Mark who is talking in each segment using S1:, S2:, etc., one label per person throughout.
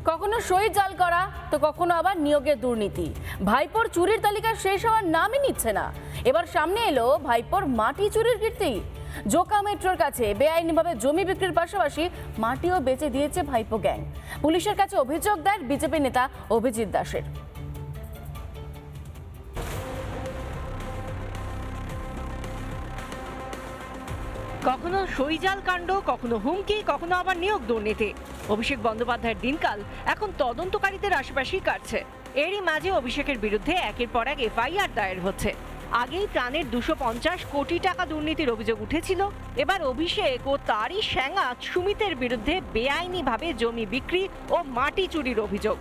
S1: কখনো সই জাল করা তো কখনো আবার নিয়োগের দুর্নীতি। ভাইপোর চুরির তালিকা শেষ হওয়ার নামই নিচ্ছে না। এবার সামনে এলো ভাইপোর মাটি চুরির কীর্তি। জোকা মেট্রোর কাছে বেআইনিভাবে জমি বিক্রির পাশাপাশি মাটিও বেচে দিয়েছে ভাইপো গ্যাং। পুলিশের কাছে অভিযোগ দেয় বিজেপি নেতা অভিজিৎ দাসের।
S2: কখনো সইজাল কাণ্ড, কখনো হুমকি, কখনো আবার নিয়োগ দুর্নীতি। অভিষেক বন্দ্যোপাধ্যায়ের দিনকাল এখন তদন্তকারীদের আশেপাশেই কাটছে। এরই মাঝে অভিষেকের বিরুদ্ধে একের পর এক এফআইআর দায়ের হচ্ছে। আগেই ত্রাণের 250 কোটি টাকা দুর্নীতির অভিযোগ উঠেছিল। এবার অভিষেক ও তারই স্যাঙা সুমিতের বিরুদ্ধে বেআইনিভাবে জমি বিক্রি ও মাটি চুরির অভিযোগ।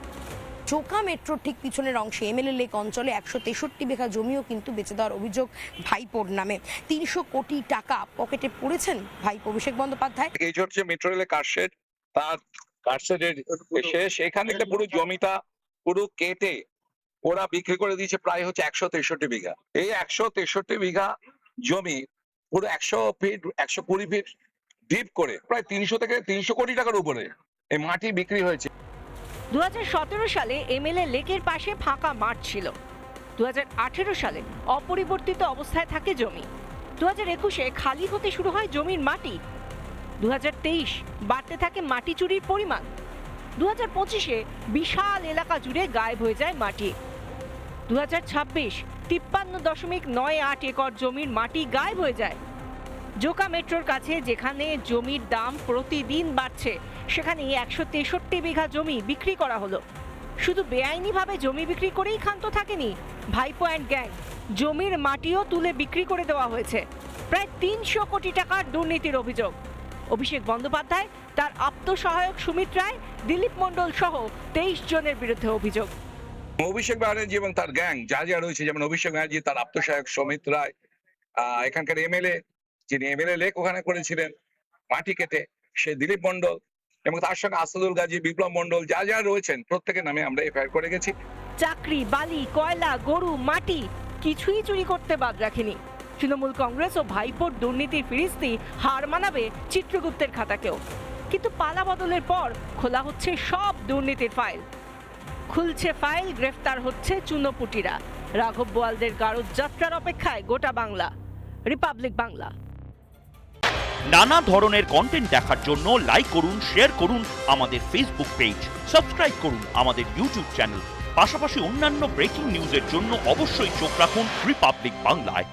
S3: জোকা মেট্রোর ঠিক পিছনের অংশে এমএলএ লেক অঞ্চলে 163 বিঘা জমিও কিন্তু বেচে দেওয়ার অভিযোগ ভাইপোর নামে। 300 কোটি টাকা পকেটে পড়েছেন ভাইপো অভিষেক বন্দ্যোপাধ্যায়।
S4: এই হচ্ছে মেট্রো রেলের কারশেড, তার কারশেডের শেষ এখানে পুরো জমিটা পুরো কেটে ওরা বিক্রি করে দিয়েছে প্রায় হচ্ছে 163 বিঘা। এই 163 বিঘা জমি পুরো 100 ফিট 120 ফিট ডিপ করে প্রায় 300 থেকে 300 কোটি টাকার উপরে এই মাটি বিক্রি হয়েছে।
S2: 2017 সালে এমএলএ লেকের পাশে ফাঁকা মাঠ ছিল। 2018 সালে অপরিবর্তিত অবস্থায় থাকে জমি। 2021-এ খালি হতে শুরু হয় জমির মাটি। 2023 বাড়তে থাকে মাটি চুরির পরিমাণ। 2025-এ বিশাল এলাকা জুড়ে গায়েব হয়ে যায় মাটি। 2026 53.98 একর জমির মাটি গায়েব হয়ে যায়। জোকা মেট্রোর কাছে যেখানে জমির দাম প্রতিদিন বাড়ছে, সেখানে 163 বিঘা জমি বিক্রি করা হলো। শুধু বেআইনিভাবে জমি বিক্রি করেই ক্ষান্ত থাকেনি ভাইপো অ্যান্ড গ্যাং, জমির মাটিও তুলে বিক্রি করে দেওয়া হয়েছে। প্রায় 300 কোটি টাকার দুর্নীতির অভিযোগ। অভিষেক বন্দ্যোপাধ্যায়, তার আত্মসহায়ক সুমিত রায়, দিলীপ মণ্ডল সহ 23 জনের বিরুদ্ধে অভিযোগ।
S4: অভিষেক ব্যানার্জি এবং তার গ্যাং যা যা রয়েছে, যেমন অভিষেক ব্যানার্জি, তার আত্মসহায়ক সুমিত রায়, এখানকার এমএলএ যিনি এমএলএ লেক ওখানে করেছিলেন মাটি কেটে, সে দিলীপ মণ্ডল এবং তার সঙ্গে আসাদুল গাজী, বিপ্লব মণ্ডল, যা যা রয়েছেন প্রত্যেকের নামে আমরা এফআইআর করে গেছি।
S2: চাকরি, বালি, কয়লা, গরু, মাটি কিছুই চুরি করতে বাদ রাখেনি। তৃণমূল কংগ্রেস ও ভাইপোর দুর্নীতির ফিরিস্তি হার মানাবে চিত্রগুপ্তের খাতাকেও। কিন্তু পালা বদলের পর খোলা হচ্ছে সব দুর্নীতির ফাইল। খুলছে ফাইল, গ্রেফতার হচ্ছে চুনোপুটিরা। রাঘব বোয়ালদের গারদ যাত্রার অপেক্ষায় গোটা বাংলা। রিপাবলিক বাংলা।
S5: নানা ধরনের কন্টেন্ট দেখার জন্য লাইক করুন, শেয়ার করুন আমাদের ফেসবুক পেজ, সাবস্ক্রাইব করুন আমাদের ইউটিউব চ্যানেল। পাশাপাশি অন্যান্য ব্রেকিং নিউজের জন্য অবশ্যই চোখ রাখুন রিপাবলিক বাংলায়।